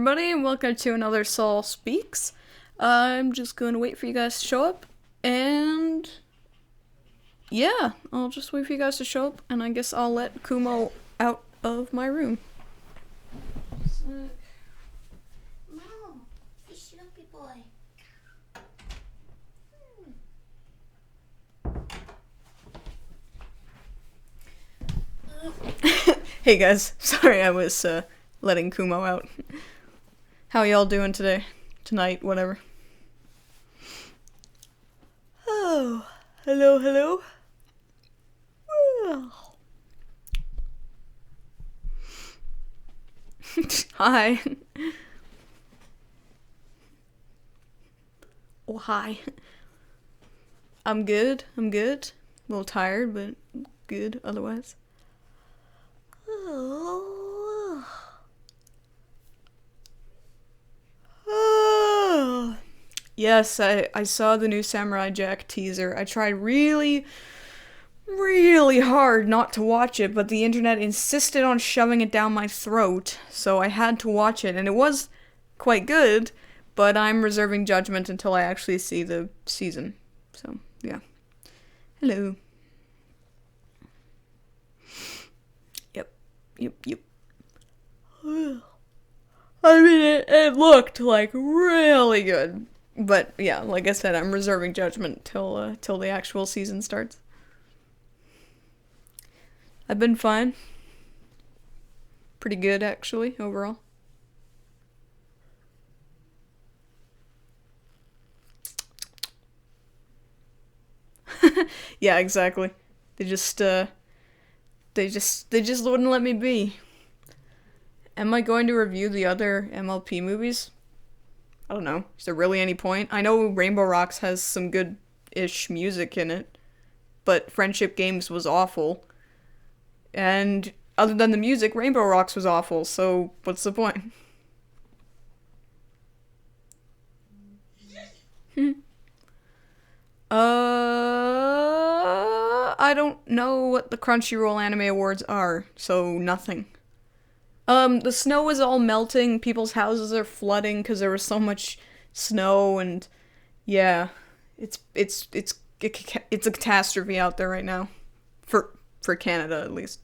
everybody, and welcome to another Sol Speaks. I'm just going to wait for you guys to show up, and yeah, I'll just wait for you guys to show up, and I guess I'll let Kumo out of my room. Mom, hey Snoopy boy. Hey guys, sorry I was letting Kumo out. How y'all doing today? Tonight, whatever. Oh, hello. Hi. Oh, hi. I'm good. A little tired, but good otherwise. Yes, I saw the new Samurai Jack teaser. I tried really hard not to watch it, but the internet insisted on shoving it down my throat, so I had to watch it, and it was quite good, but I'm reserving judgment until I actually see the season. So, yeah. Hello. Yep. I mean, it looked like really good. But yeah, like I said, I'm reserving judgment till the actual season starts. I've been fine. Pretty good, actually, overall. Yeah, exactly. They just wouldn't let me be. Am I going to review the other MLP movies? I don't know. Is there really any point? I know Rainbow Rocks has some good-ish music in it, but Friendship Games was awful. And other than the music, Rainbow Rocks was awful, so what's the point? I don't know what the Crunchyroll Anime Awards are, so nothing. The snow was all melting, people's houses are flooding because there was so much snow, and yeah, it's a catastrophe out there right now. For Canada, at least.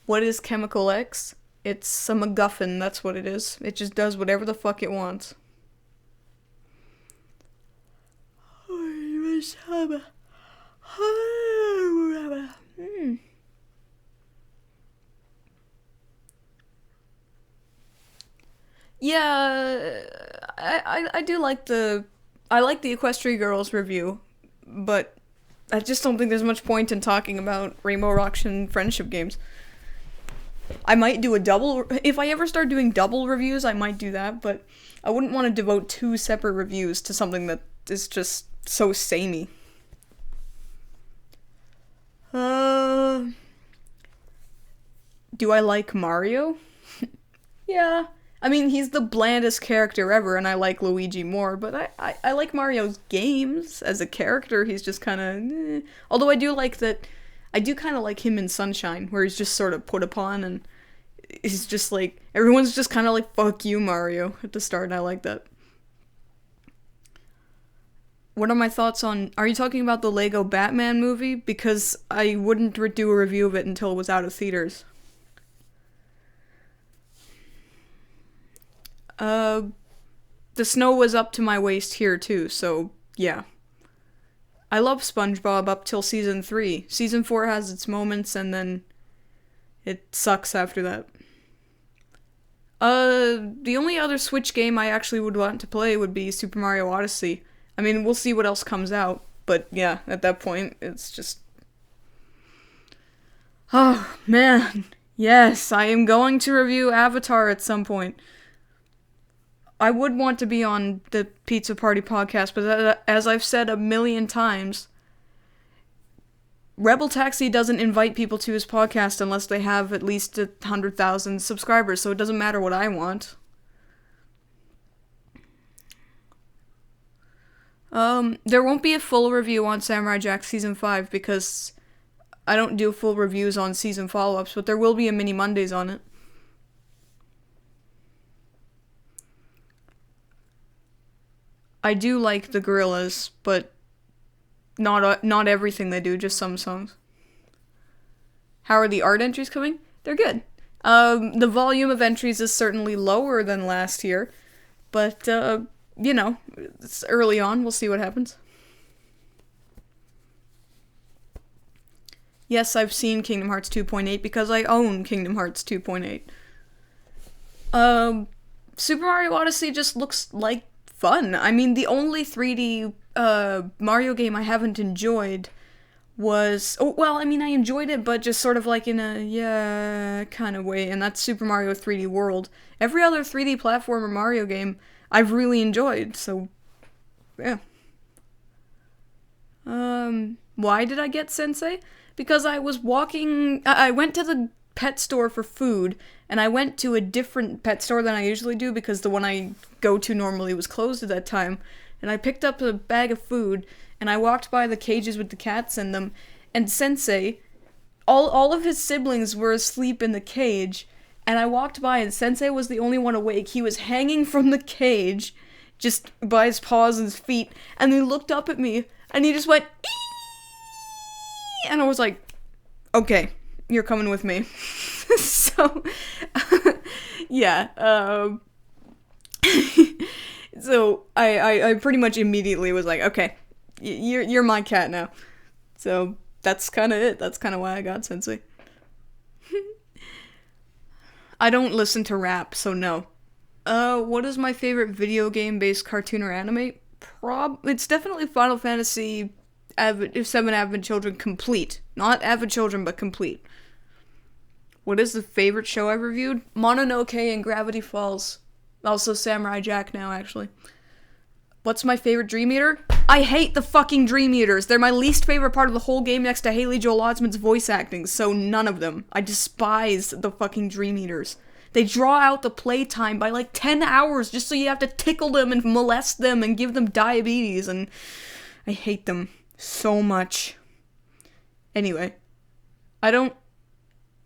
What is Chemical X? It's a MacGuffin, that's what it is. It just does whatever the fuck it wants. Yeah, I do like I like the Equestria Girls review, but I just don't think there's much point in talking about Rainbow Rocks and Friendship Games. I might do a double, if I ever start doing double reviews, I might do that, but I wouldn't want to devote two separate reviews to something that is just so samey. Do I like Mario? Yeah. I mean, he's the blandest character ever, and I like Luigi more, but I like Mario's games. As a character, he's just kind of... Although I do like that... I do kind of like him in Sunshine, where he's just sort of put upon, and he's just like... Everyone's just kind of like, fuck you, Mario, at the start, and I like that. What are my thoughts on... Are you talking about the Lego Batman movie? Because I wouldn't do a review of it until it was out of theaters. The snow was up to my waist here too, so yeah. I love SpongeBob up till season 3. Season 4 has its moments, and then it sucks after that. The only other Switch game I actually would want to play would be Super Mario Odyssey. I mean, we'll see what else comes out, but yeah, at that point, it's just... Oh, man. Yes, I am going to review Avatar at some point. I would want to be on the Pizza Party podcast, but as I've said a million times, Rebel Taxi doesn't invite people to his podcast unless they have at least 100,000 subscribers, so it doesn't matter what I want. There won't be a full review on Samurai Jack Season 5 because I don't do full reviews on season follow-ups, but there will be a Mini Mondays on it. I do like the Gorillaz, but not everything they do, just some songs. How are the art entries coming? They're good. The volume of entries is certainly lower than last year, but, it's early on. We'll see what happens. Yes, I've seen Kingdom Hearts 2.8 because I own Kingdom Hearts 2.8. Super Mario Odyssey just looks like fun. I mean, the only 3D Mario game I haven't enjoyed was I enjoyed it, but just sort of like in a yeah kind of way, and that's Super Mario 3D World. Every other 3D platformer Mario game I've really enjoyed, so yeah. Why did I get Sensei? Because I was walking. I went to the pet store for food, and I went to a different pet store than I usually do because the one I go to normally was closed at that time. And I picked up a bag of food, and I walked by the cages with the cats in them, and Sensei, all of his siblings were asleep in the cage, and I walked by, and Sensei was the only one awake. He was hanging from the cage, just by his paws and his feet, and he looked up at me, and he just went, "Ee!" And I was like, okay, you're coming with me. So, yeah, so I pretty much immediately was like, okay, you're my cat now. So that's kind of it. That's kind of why I got Sensei. I don't listen to rap, so no. What is my favorite video game based cartoon or anime? It's definitely Final Fantasy 7 Advent Children complete. Not Advent Children, but complete. What is the favorite show I've reviewed? Mononoke and Gravity Falls. Also Samurai Jack now, actually. What's my favorite Dream Eater? I hate the fucking Dream Eaters. They're my least favorite part of the whole game next to Haley Joel Osment's voice acting, so none of them. I despise the fucking Dream Eaters. They draw out the playtime by like 10 hours just so you have to tickle them and molest them and give them diabetes, and I hate them so much. Anyway, I don't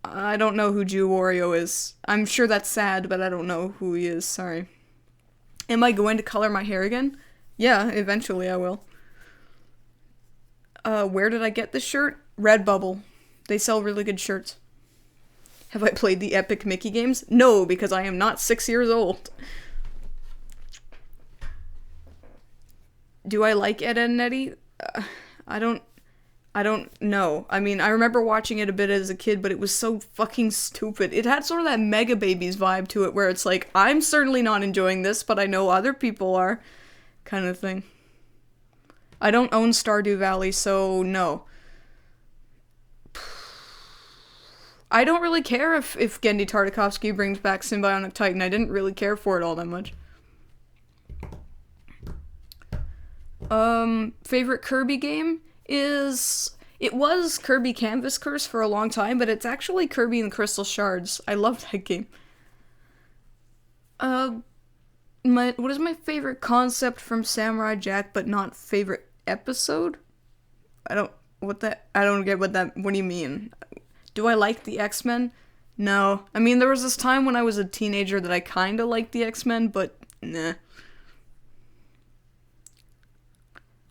know who Jew Wario is. I'm sure that's sad, but I don't know who he is. Sorry. Am I going to color my hair again? Yeah, eventually I will. Where did I get this shirt? Redbubble. They sell really good shirts. Have I played the Epic Mickey games? No, because I am not 6 years old. Do I like Ed, Edd n Eddy? I don't know. I mean, I remember watching it a bit as a kid, but it was so fucking stupid. It had sort of that Mega Babies vibe to it, where it's like, I'm certainly not enjoying this, but I know other people are, kind of thing. I don't own Stardew Valley, so no. I don't really care if Gendy Tartakovsky brings back Symbionic Titan. I didn't really care for it all that much. Favorite Kirby game? It was Kirby Canvas Curse for a long time, but it's actually Kirby and the Crystal Shards. I love that game. What is my favorite concept from Samurai Jack, but not favorite episode? I don't get what do you mean? Do I like the X-Men? No. I mean, there was this time when I was a teenager that I kinda liked the X-Men, but nah.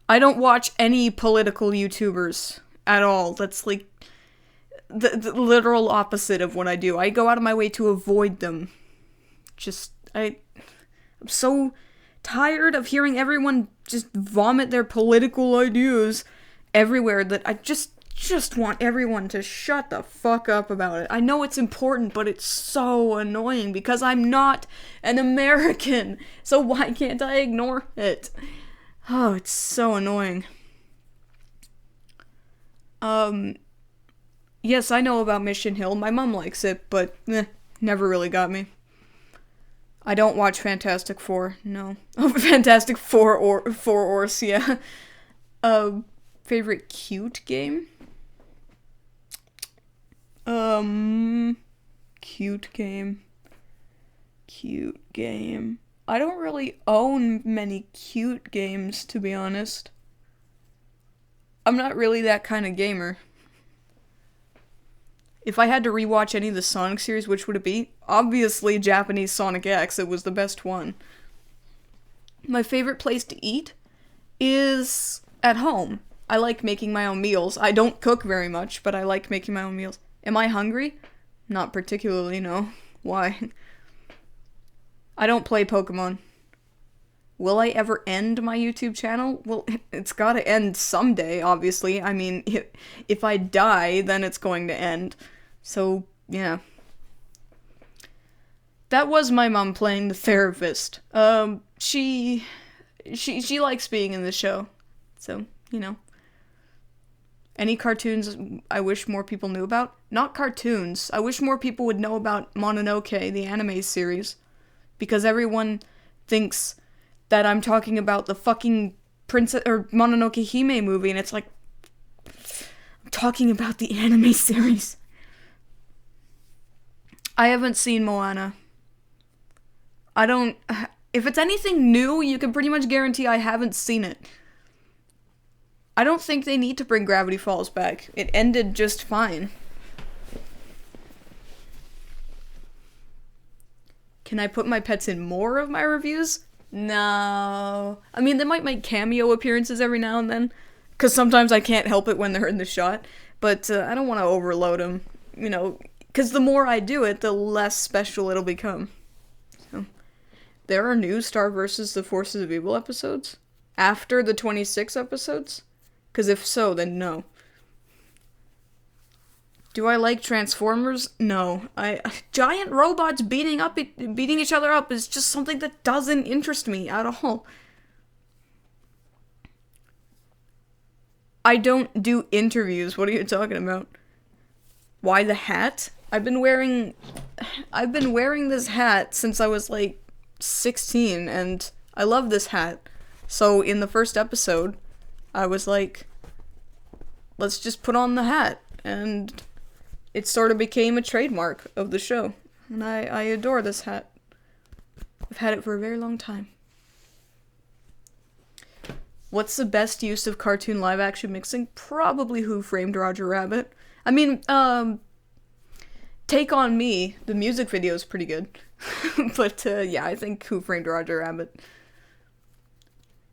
I don't watch any political YouTubers at all. That's like the literal opposite of what I do. I go out of my way to avoid them. I'm so tired of hearing everyone just vomit their political ideas everywhere that I just want everyone to shut the fuck up about it. I know it's important, but it's so annoying because I'm not an American. So why can't I ignore it? Oh, it's so annoying. Yes, I know about Mission Hill. My mom likes it, but never really got me. I don't watch Fantastic Four, no. Oh, Fantastic Four or Four Orcs, yeah. Favorite cute game? Cute game. I don't really own many cute games, to be honest. I'm not really that kind of gamer. If I had to rewatch any of the Sonic series, which would it be? Obviously, Japanese Sonic X. It was the best one. My favorite place to eat is at home. I like making my own meals. I don't cook very much, but I like making my own meals. Am I hungry? Not particularly, no. Why? I don't play Pokemon. Will I ever end my YouTube channel? Well, it's gotta end someday, obviously. I mean, if I die, then it's going to end. So, yeah. That was my mom playing the therapist. She likes being in the show. So, you know. Any cartoons I wish more people knew about? Not cartoons. I wish more people would know about Mononoke, the anime series. Because everyone thinks that I'm talking about the fucking Princess or Mononoke Hime movie, and it's like, I'm talking about the anime series. I haven't seen Moana. I don't. If it's anything new, you can pretty much guarantee I haven't seen it. I don't think they need to bring Gravity Falls back. It ended just fine. Can I put my pets in more of my reviews? No. I mean, they might make cameo appearances every now and then, because sometimes I can't help it when they're in the shot, but I don't want to overload them, you know, because the more I do it, the less special it'll become. So, there are new Star vs. the Forces of Evil episodes? After the 26 episodes? Because if so, then no. Do I like Transformers? No. Giant robots beating each other up is just something that doesn't interest me at all. I don't do interviews. What are you talking about? Why the hat? I've been wearing this hat since I was like 16, and I love this hat. So in the first episode, I was like, let's just put on the hat, and it sort of became a trademark of the show, and I adore this hat. I've had it for a very long time. What's the best use of cartoon live-action mixing? Probably Who Framed Roger Rabbit. I mean, Take On Me, the music video is pretty good. But, yeah, I think Who Framed Roger Rabbit.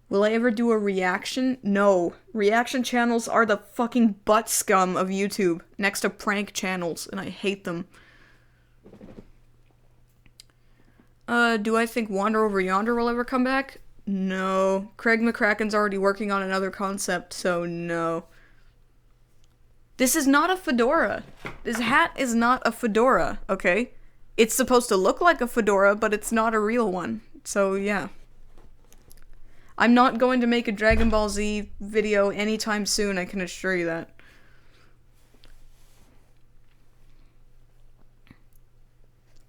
Will I ever do a reaction? No. Reaction channels are the fucking butt scum of YouTube, next to prank channels, and I hate them. Do I think Wander Over Yonder will ever come back? No. Craig McCracken's already working on another concept, so no. This is not a fedora. This hat is not a fedora, okay? It's supposed to look like a fedora, but it's not a real one. So, yeah. I'm not going to make a Dragon Ball Z video anytime soon, I can assure you that.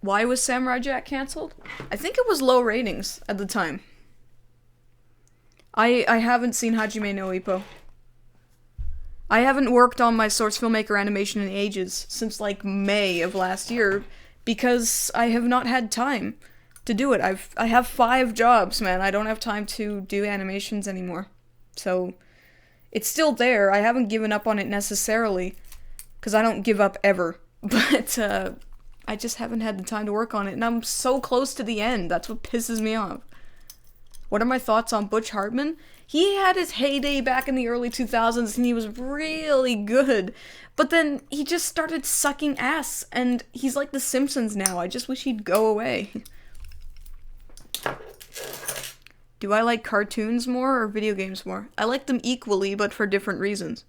Why was Samurai Jack cancelled? I think it was low ratings at the time. I haven't seen Hajime no Ippo. I haven't worked on my source filmmaker animation in ages, since like May of last year, because I have not had time to do it. I have 5 jobs, man. I don't have time to do animations anymore. So, it's still there. I haven't given up on it necessarily, because I don't give up ever. But, I just haven't had the time to work on it, and I'm so close to the end. That's what pisses me off. What are my thoughts on Butch Hartman? He had his heyday back in the early 2000s, and he was really good. But then he just started sucking ass, and he's like The Simpsons now. I just wish he'd go away. Do I like cartoons more or video games more? I like them equally, but for different reasons.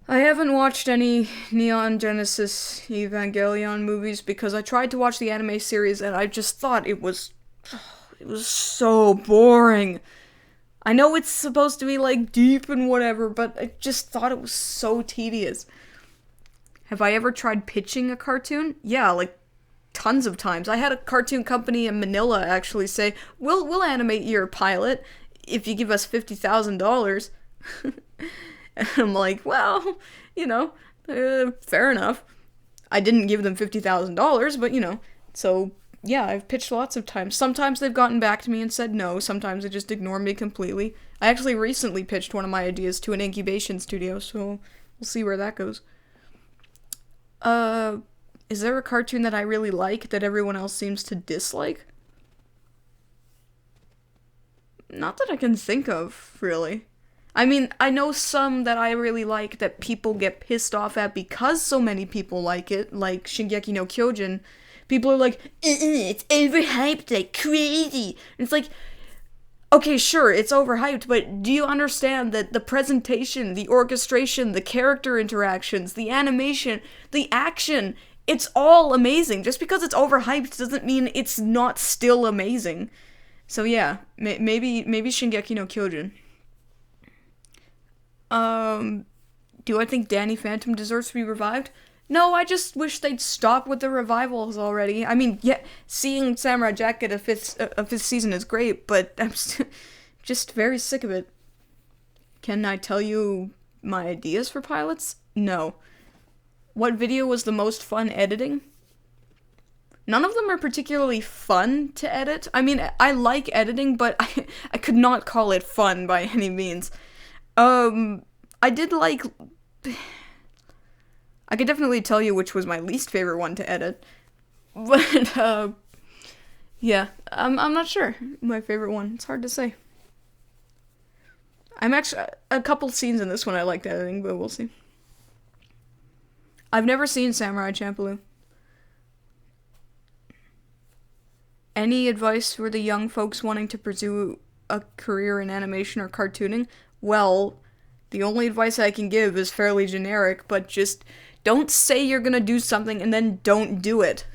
I haven't watched any Neon Genesis Evangelion movies because I tried to watch the anime series and I just thought it was so boring. I know it's supposed to be like deep and whatever, but I just thought it was so tedious. Have I ever tried pitching a cartoon? Yeah, like tons of times. I had a cartoon company in Manila actually say, we'll animate your pilot if you give us $50,000. And I'm like, well, you know, fair enough. I didn't give them $50,000, but you know, so yeah, I've pitched lots of times. Sometimes they've gotten back to me and said no, sometimes they just ignore me completely. I actually recently pitched one of my ideas to an incubation studio, so we'll see where that goes. Is there a cartoon that I really like that everyone else seems to dislike? Not that I can think of, really. I mean, I know some that I really like that people get pissed off at because so many people like it, like Shingeki no Kyojin. People are like, it's overhyped like crazy. And it's like, okay, sure, it's overhyped, but do you understand that the presentation, the orchestration, the character interactions, the animation, the action, it's all amazing. Just because it's overhyped doesn't mean it's not still amazing. So yeah, maybe Shingeki no Kyojin. Do I think Danny Phantom deserves to be revived? No, I just wish they'd stop with the revivals already. I mean, yeah, seeing Samurai Jack get a fifth season is great, but I'm just very sick of it. Can I tell you my ideas for pilots? No. What video was the most fun editing? None of them are particularly fun to edit. I mean, I like editing, but I could not call it fun by any means. I did like... I could definitely tell you which was my least favorite one to edit. But, yeah, I'm not sure. My favorite one. It's hard to say. I'm actually... A couple scenes in this one I liked editing, but we'll see. I've never seen Samurai Champloo. Any advice for the young folks wanting to pursue a career in animation or cartooning? Well, the only advice I can give is fairly generic, but just don't say you're gonna do something and then don't do it.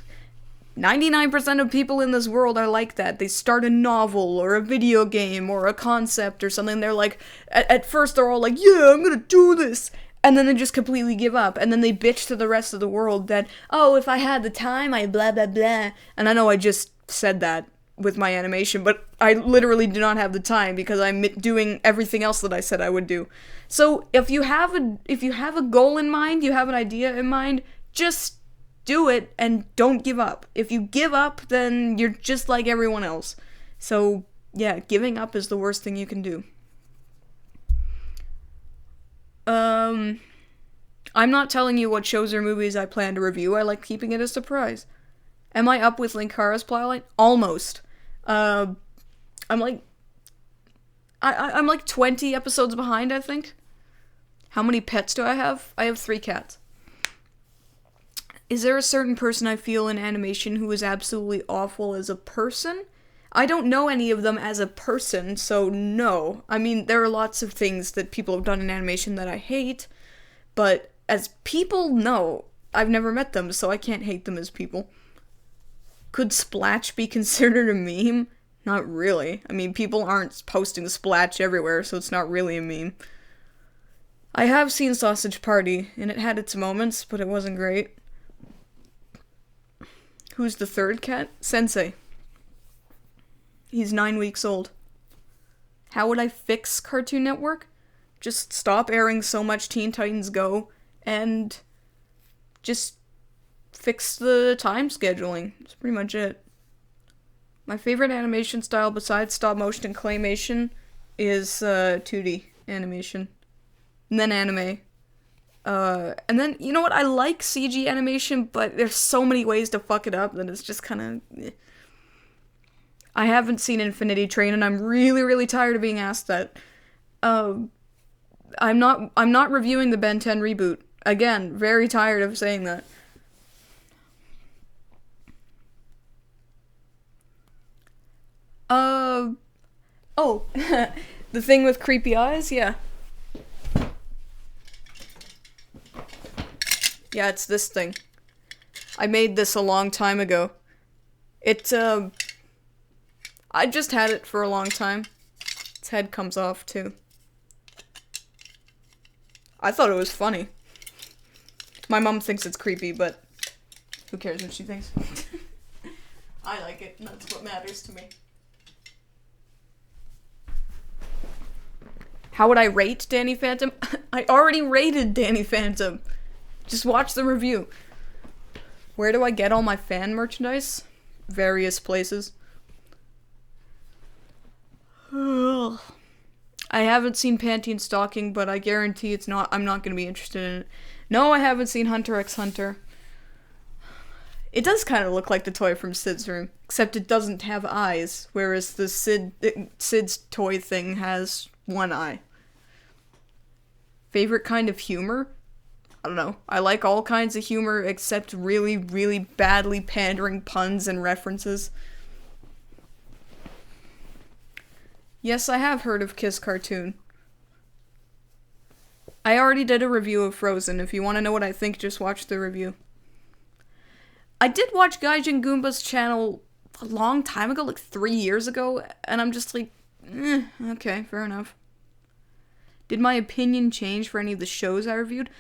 99% of people in this world are like that. They start a novel or a video game or a concept or something. They're like, at first they're all like, yeah, I'm gonna do this. And then they just completely give up. And then they bitch to the rest of the world that, oh, if I had the time, I blah, blah, blah. And I know I just said that with my animation, but I literally do not have the time because I'm doing everything else that I said I would do. So if you have a goal in mind, you have an idea in mind, just do it and don't give up. If you give up, then you're just like everyone else. So yeah, giving up is the worst thing you can do. I'm not telling you what shows or movies I plan to review. I like keeping it a surprise. Am I up with Linkara's plotline? Almost. I'm like 20 episodes behind, I think. How many pets do I have? I have 3 cats. Is there a certain person I feel in animation who is absolutely awful as a person? I don't know any of them as a person, so no. I mean, there are lots of things that people have done in animation that I hate, but as people, no. I've never met them, so I can't hate them as people. Could Splatch be considered a meme? Not really. I mean, people aren't posting Splatch everywhere, so it's not really a meme. I have seen Sausage Party, and it had its moments, but it wasn't great. Who's the third cat? Sensei. He's 9 weeks old. How would I fix Cartoon Network? Just stop airing so much Teen Titans Go, and just fix the time scheduling. That's pretty much it. My favorite animation style besides stop motion and claymation is 2D animation. And then anime. And then, you know what? I like CG animation, but there's so many ways to fuck it up that it's just kind of... I haven't seen Infinity Train, and I'm really, really tired of being asked that. I'm not reviewing the Ben 10 reboot. Again, very tired of saying that. Oh, the thing with creepy eyes? Yeah. Yeah, it's this thing. I made this a long time ago. I just had it for a long time. Its head comes off, too. I thought it was funny. My mom thinks it's creepy, but who cares what she thinks? I like it, and that's what matters to me. How would I rate Danny Phantom? I already rated Danny Phantom. Just watch the review. Where do I get all my fan merchandise? Various places. I haven't seen Pantene Stocking, but I guarantee I'm not going to be interested in it. No, I haven't seen Hunter x Hunter. It does kind of look like the toy from Sid's room, except it doesn't have eyes, whereas the Sid's toy thing has one eye. Favorite kind of humor? I don't know. I like all kinds of humor except really, really badly pandering puns and references. Yes, I have heard of Kiss Cartoon. I already did a review of Frozen. If you want to know what I think, just watch the review. I did watch Gaijin Goomba's channel a long time ago, like 3 years ago, and I'm just like, okay, fair enough. Did my opinion change for any of the shows I reviewed?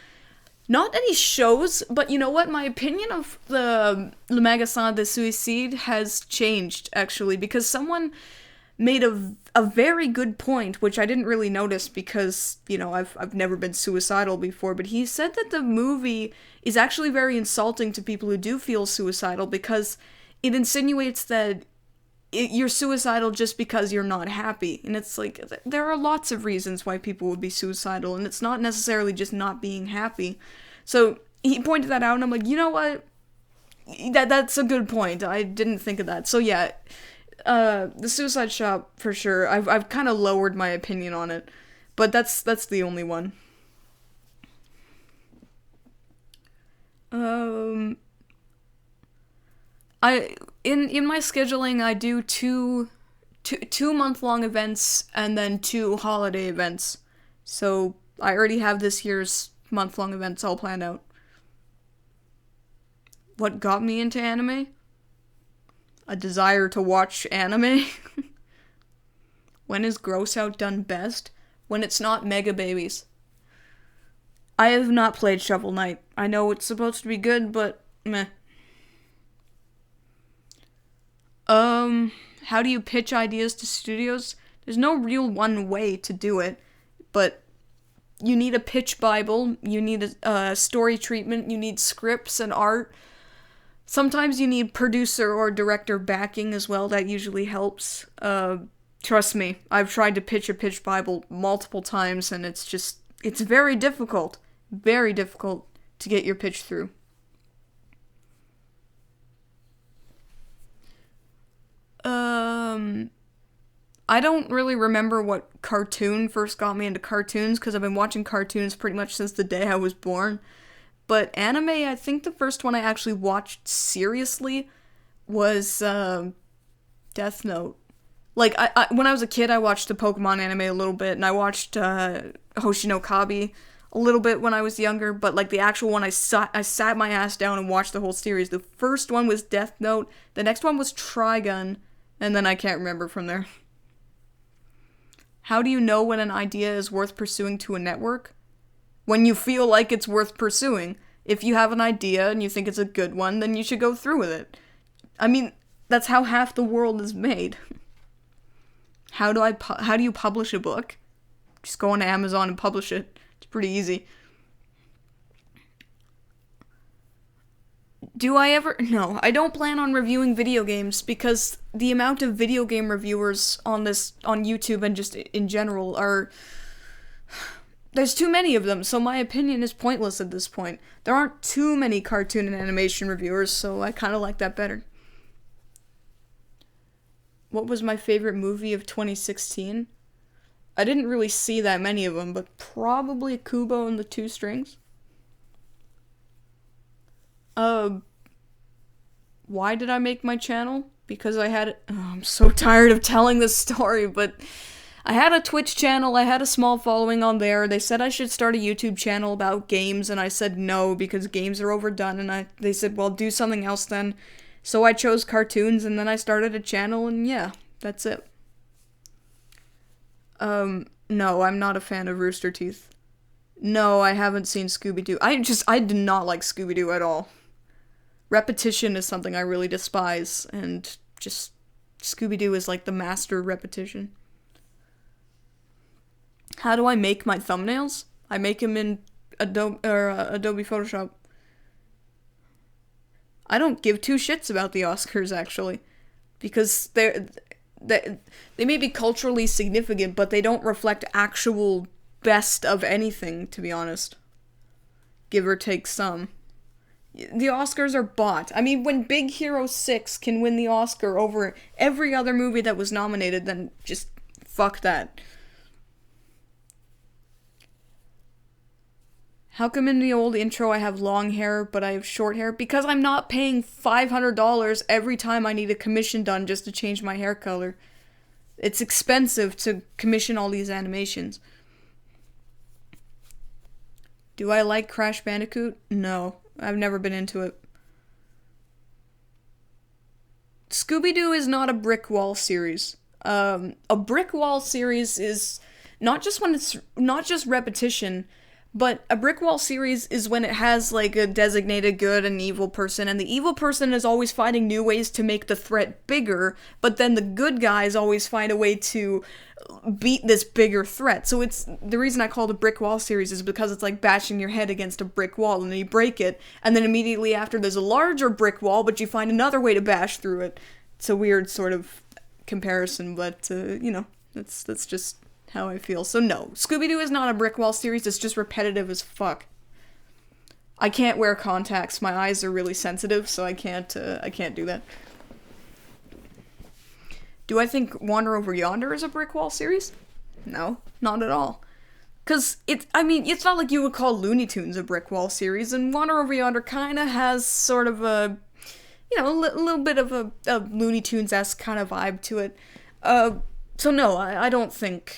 Not any shows, but you know what? My opinion of the Le Magasin de Suicide has changed, actually, because someone made a very good point, which I didn't really notice because, you know, I've never been suicidal before, but he said that the movie is actually very insulting to people who do feel suicidal because it insinuates that you're suicidal just because you're not happy. And it's like, there are lots of reasons why people would be suicidal, and it's not necessarily just not being happy. So he pointed that out, and I'm like, you know what? That's a good point. I didn't think of that. So yeah, the Suicide Shop, for sure. I've kind of lowered my opinion on it, but that's the only one. In my scheduling, I do two month-long events and then 2 holiday events. So I already have this year's month-long events all planned out. What got me into anime? A desire to watch anime. When is Gross Out done best? When it's not Mega Babies. I have not played Shovel Knight. I know it's supposed to be good, but meh. How do you pitch ideas to studios? There's no real one way to do it, but you need a pitch bible, you need a story treatment, you need scripts and art. Sometimes you need producer or director backing as well, that usually helps. Trust me, I've tried to pitch a pitch bible multiple times, and it's very difficult to get your pitch through. I don't really remember what cartoon first got me into cartoons, because I've been watching cartoons pretty much since the day I was born. But anime, I think the first one I actually watched seriously was Death Note. Like, I when I was a kid, I watched the Pokemon anime a little bit, and I watched Hoshi no Kabi a little bit when I was younger, but like the actual one, I sat my ass down and watched the whole series. The first one was Death Note, the next one was Trigun, and then I can't remember from there. How do you know when an idea is worth pursuing to a network? When you feel like it's worth pursuing. If you have an idea and you think it's a good one, then you should go through with it. I mean, that's how half the world is made. How do you publish a book? Just go on Amazon and publish it. It's pretty easy. Do I ever? No, I don't plan on reviewing video games because the amount of video game reviewers on YouTube and just in general are... There's too many of them, so my opinion is pointless at this point. There aren't too many cartoon and animation reviewers, so I kind of like that better. What was my favorite movie of 2016? I didn't really see that many of them, but probably Kubo and the Two Strings. Why did I make my channel? Because I had... I'm so tired of telling this story, but... I had a Twitch channel, I had a small following on there. They said I should start a YouTube channel about games, and I said no, because games are overdone, and they said, well, do something else then. So I chose cartoons, and then I started a channel, and yeah, that's it. No, I'm not a fan of Rooster Teeth. No, I haven't seen Scooby-Doo. I did not like Scooby-Doo at all. Repetition is something I really despise, and just Scooby-Doo is like the master of repetition. How do I make my thumbnails? I make them in Adobe Photoshop. I don't give two shits about the Oscars, actually, because they may be culturally significant, but they don't reflect actual best of anything, to be honest. Give or take some. The Oscars are bought. I mean, when Big Hero 6 can win the Oscar over every other movie that was nominated, then just fuck that. How come in the old intro I have long hair, but I have short hair? Because I'm not paying $500 every time I need a commission done just to change my hair color. It's expensive to commission all these animations. Do I like Crash Bandicoot? No. I've never been into it. Scooby-Doo is not a brick wall series. A brick wall series is not just repetition, but a brick wall series is when it has like a designated good and evil person, and the evil person is always finding new ways to make the threat bigger, but then the good guys always find a way to beat this bigger threat. So it's the reason I call it a brick wall series is because it's like bashing your head against a brick wall and then you break it, and then immediately after there's a larger brick wall, but you find another way to bash through it. It's a weird sort of comparison, but that's just how I feel. So no, Scooby-Doo is not a brick wall series, it's just repetitive as fuck. I can't wear contacts, my eyes are really sensitive, so I can't do that. Do I think Wander Over Yonder is a brick wall series? No, not at all. Cause it's not like you would call Looney Tunes a brick wall series, and Wander Over Yonder kinda has sort of a, little bit of a Looney Tunes-esque kind of vibe to it. So no, I don't think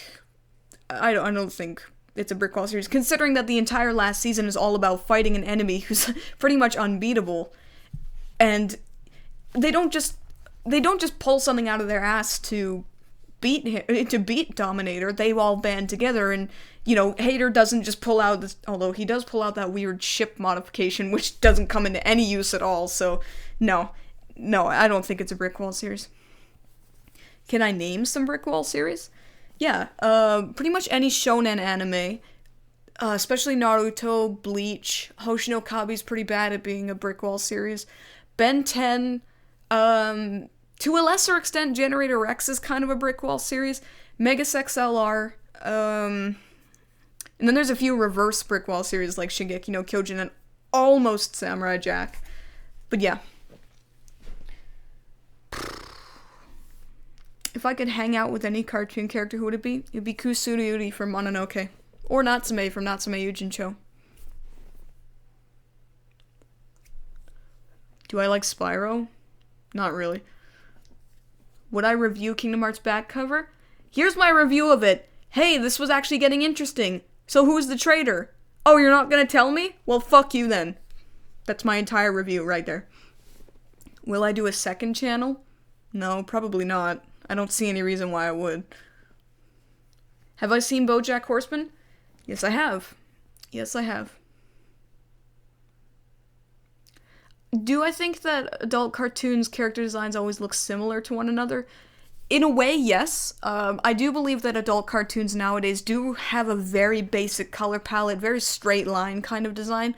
it's a brick wall series, considering that the entire last season is all about fighting an enemy who's pretty much unbeatable, and they don't just pull something out of their ass to beat Dominator. They all band together, and Hater doesn't just pull out this, although he does pull out that weird ship modification, which doesn't come into any use at all. So no, I don't think it's a brick wall series. Can I name some brick wall series? Yeah, pretty much any shonen anime, especially Naruto, Bleach. Hoshin no Kabi's pretty bad at being a brick wall series. Ben 10, to a lesser extent, Generator Rex is kind of a brick wall series. Megas XLR, and then there's a few reverse brick wall series like Shingeki no Kyojin and almost Samurai Jack. But yeah. If I could hang out with any cartoon character, who would it be? It'd be Kusuryuri from Mononoke. Or Natsume from Natsume Yujincho. Do I like Spyro? Not really. Would I review Kingdom Hearts back cover? Here's my review of it. Hey, this was actually getting interesting. So who's the traitor? Oh, you're not gonna tell me? Well, fuck you then. That's my entire review right there. Will I do a second channel? No, probably not. I don't see any reason why I would. Have I seen BoJack Horseman? Yes, I have. Do I think that adult cartoons' character designs always look similar to one another? In a way, yes. I do believe that adult cartoons nowadays do have a very basic color palette, very straight line kind of design.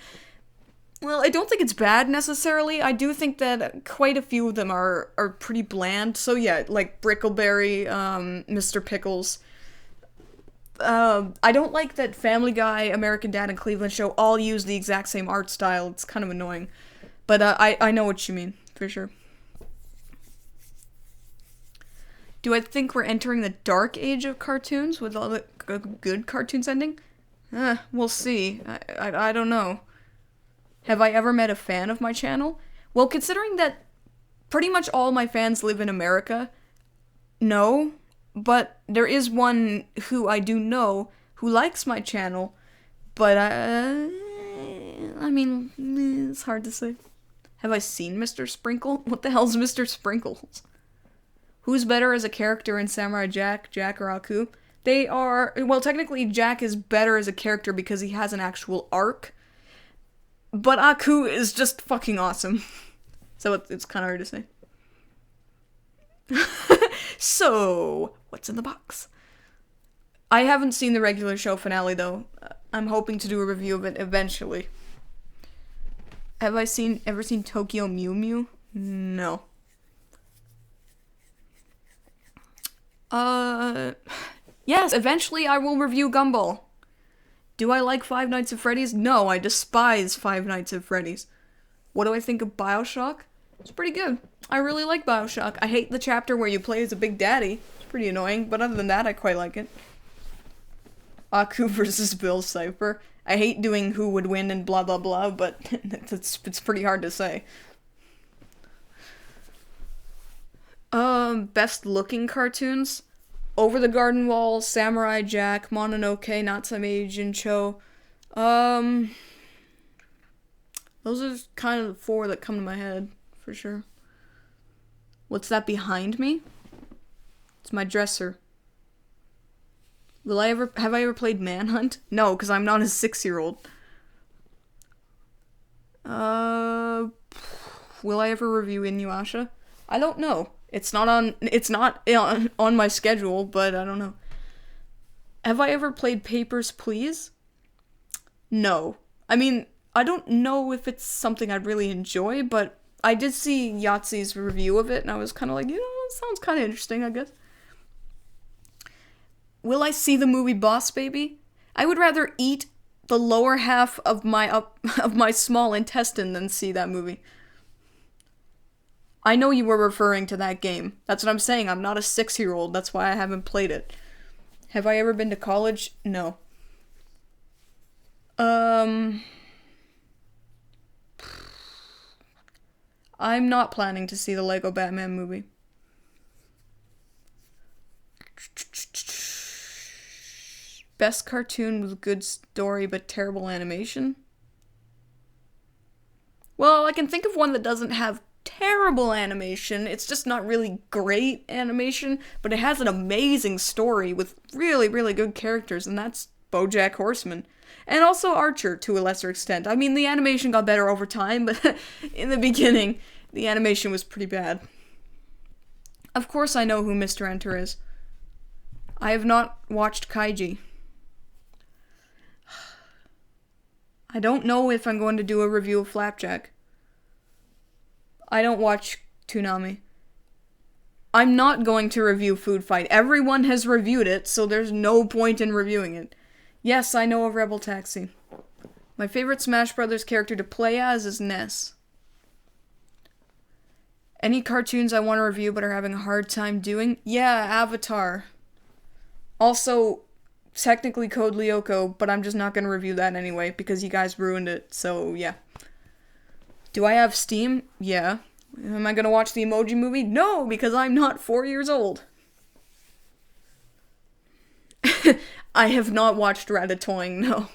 Well, I don't think it's bad necessarily. I do think that quite a few of them are pretty bland. So yeah, like Brickleberry, Mr. Pickles. I don't like that Family Guy, American Dad, and Cleveland Show all use the exact same art style. It's kind of annoying. But I know what you mean, for sure. Do I think we're entering the dark age of cartoons with all the good cartoons ending? We'll see. I don't know. Have I ever met a fan of my channel? Well, considering that pretty much all my fans live in America, no. But there is one who I do know who likes my channel, but it's hard to say. Have I seen Mr. Sprinkle? What the hell's Mr. Sprinkles? Who's better as a character in Samurai Jack or Aku? Technically Jack is better as a character because he has an actual arc. But Aku is just fucking awesome. So it's kind of hard to say. So, what's in the box? I haven't seen the regular show finale, though. I'm hoping to do a review of it eventually. Have I ever seen Tokyo Mew Mew? No. Yes, eventually I will review Gumball. Do I like Five Nights at Freddy's? No, I despise Five Nights at Freddy's. What do I think of BioShock? It's pretty good. I really like BioShock. I hate the chapter where you play as a Big Daddy. It's pretty annoying, but other than that, I quite like it. Aku versus Bill Cipher. I hate doing who would win and blah blah blah, but it's pretty hard to say. Best looking cartoons. Over the Garden Wall, Samurai Jack, Mononoke, Natsume Jincho. Those are kind of the four that come to my head, for sure. What's that behind me? It's my dresser. Have I ever played Manhunt? No, because I'm not a 6-year-old. Will I ever review Inuyasha? I don't know. It's not on my schedule, but I don't know. Have I ever played Papers, Please? No. I mean, I don't know if it's something I'd really enjoy, but I did see Yahtzee's review of it, and I was kind of like, it sounds kind of interesting, I guess. Will I see the movie Boss Baby? I would rather eat the lower half of my small intestine than see that movie. I know you were referring to that game. That's what I'm saying. I'm not a 6-year-old. That's why I haven't played it. Have I ever been to college? No. I'm not planning to see the Lego Batman movie. Best cartoon with good story but terrible animation? Well, I can think of one that doesn't have terrible animation. It's just not really great animation, but it has an amazing story with really, really good characters, and that's BoJack Horseman. And also Archer, to a lesser extent. I mean, the animation got better over time, but in the beginning, the animation was pretty bad. Of course I know who Mr. Enter is. I have not watched Kaiji. I don't know if I'm going to do a review of Flapjack. I don't watch Toonami. I'm not going to review Food Fight. Everyone has reviewed it, so there's no point in reviewing it. Yes, I know of Rebel Taxi. My favorite Smash Brothers character to play as is Ness. Any cartoons I want to review but are having a hard time doing? Yeah, Avatar. Also, technically Code Lyoko, but I'm just not going to review that anyway because you guys ruined it, so yeah. Do I have Steam? Yeah. Am I going to watch the Emoji Movie? No, because I'm not 4 years old. I have not watched Ratatouille, no.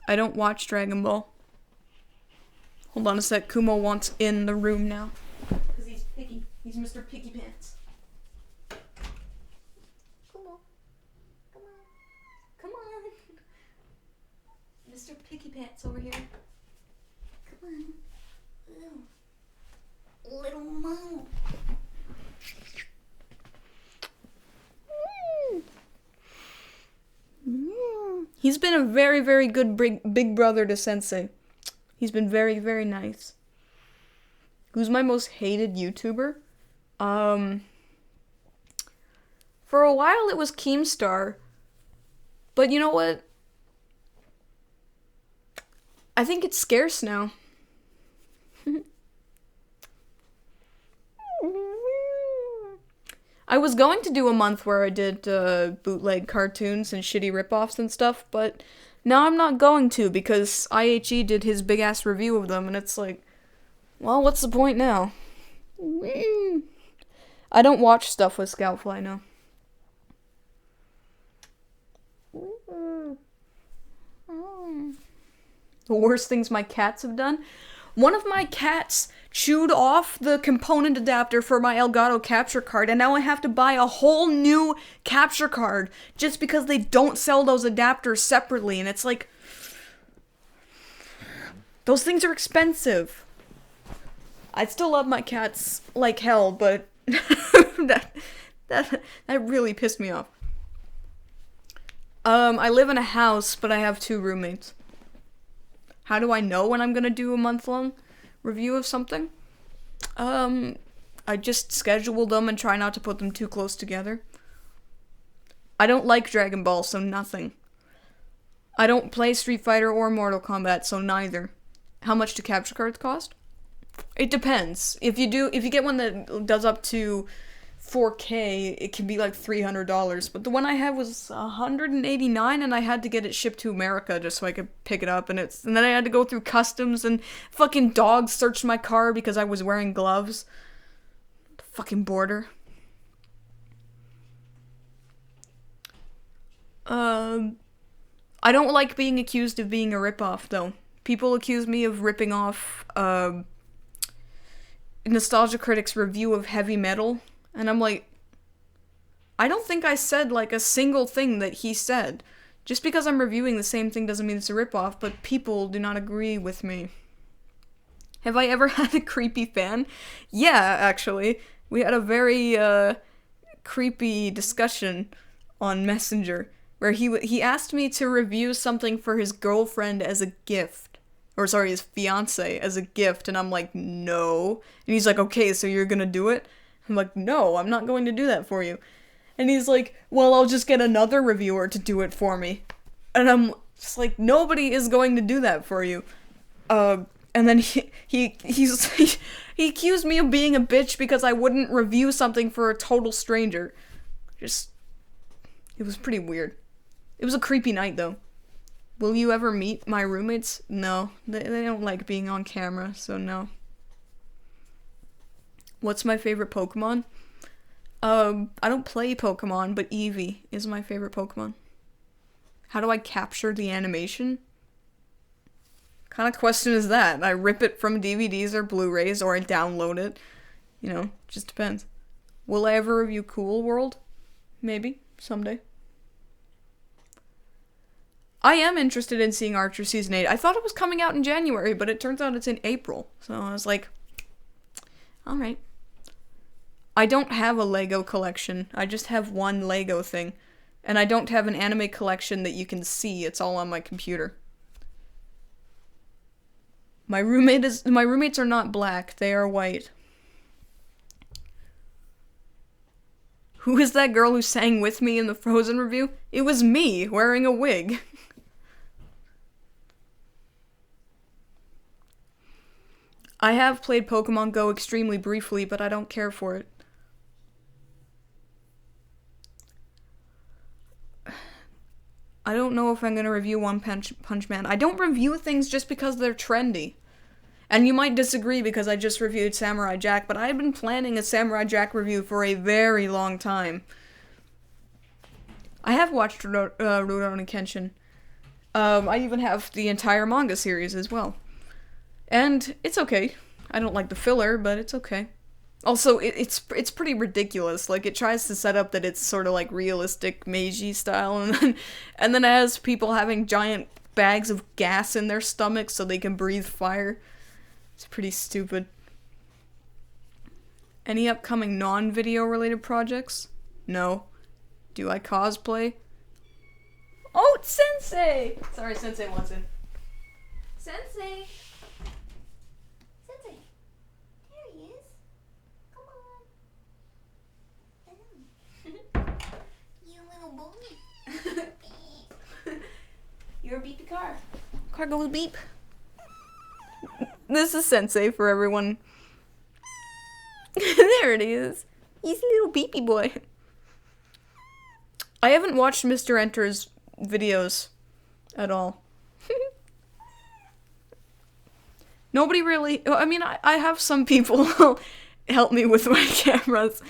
I don't watch Dragon Ball. Hold on a sec, Kumo wants in the room now. Because he's picky. He's Mr. Picky Pants. Kumo. Come on. Come on. Mr. Picky Pants over here. Come on. Ew. Little Mo. He's been a very, very good big brother to Sensei. He's been very, very nice. Who's my most hated YouTuber? For a while it was Keemstar. But you know what? I think it's scarce now. I was going to do a month where I did bootleg cartoons and shitty ripoffs and stuff, but now I'm not going to because IHE did his big-ass review of them, and it's like, well, what's the point now? I don't watch stuff with Scoutfly now. The worst things my cats have done? One of my cats chewed off the component adapter for my Elgato capture card, and now I have to buy a whole new capture card just because they don't sell those adapters separately, and it's like, those things are expensive. I still love my cats like hell, but that really pissed me off. I live in a house, but I have 2 roommates. How do I know when I'm gonna do a month-long review of something? I just schedule them and try not to put them too close together. I don't like Dragon Ball, so nothing. I don't play Street Fighter or Mortal Kombat, so neither. How much do capture cards cost? It depends. If you get one that does up to 4K, it can be like $300. But the one I had was $189, and I had to get it shipped to America just so I could pick it up. And then I had to go through customs, and fucking dogs searched my car because I was wearing gloves. The fucking border. I don't like being accused of being a ripoff, though. People accuse me of ripping off Nostalgia Critic's review of Heavy Metal, and I'm like, I don't think I said like a single thing that he said. Just because I'm reviewing the same thing doesn't mean it's a ripoff, but people do not agree with me. Have I ever had a creepy fan? Yeah, actually. We had a very creepy discussion on Messenger where he asked me to review something for his girlfriend as a gift. Or sorry, his fiance as a gift, and I'm like, no. And he's like, okay, so you're gonna do it? I'm like, no, I'm not going to do that for you. And he's like, well, I'll just get another reviewer to do it for me. And I'm just like, nobody is going to do that for you. And then he accused me of being a bitch because I wouldn't review something for a total stranger. It was pretty weird. It was a creepy night, though. Will you ever meet my roommates? No. They don't like being on camera, so no. What's my favorite Pokemon? I don't play Pokemon, but Eevee is my favorite Pokemon. How do I capture the animation? What kind of question is that? I rip it from DVDs or Blu-rays, or I download it. You know, just depends. Will I ever review Cool World? Maybe, someday. I am interested in seeing Archer Season 8. I thought it was coming out in January, but it turns out it's in April. So I was like, alright. I don't have a Lego collection. I just have one Lego thing. And I don't have an anime collection that you can see. It's all on my computer. My roommates are not black. They are white. Who is that girl who sang with me in the Frozen review? It was me, wearing a wig. I have played Pokemon Go extremely briefly, but I don't care for it. I don't know if I'm gonna review One Punch Man. I don't review things just because they're trendy. And you might disagree because I just reviewed Samurai Jack, but I've been planning a Samurai Jack review for a very long time. I have watched Rurouni Kenshin. I even have the entire manga series as well. And it's okay. I don't like the filler, but it's okay. Also, it's pretty ridiculous. Like, it tries to set up that it's sort of like realistic Meiji style, and then it has people having giant bags of gas in their stomachs so they can breathe fire. It's pretty stupid. Any upcoming non-video related projects? No. Do I cosplay? Oh, it's Sensei! Sorry, Sensei wants in. Sensei! Sensei! There he is. Come on. You little boy. You ever beep the car? Car goes beep. This is Sensei for everyone. There it is. He's a little beepy boy. I haven't watched Mr. Enter's videos at all. Nobody really... I mean, I have some people help me with my cameras.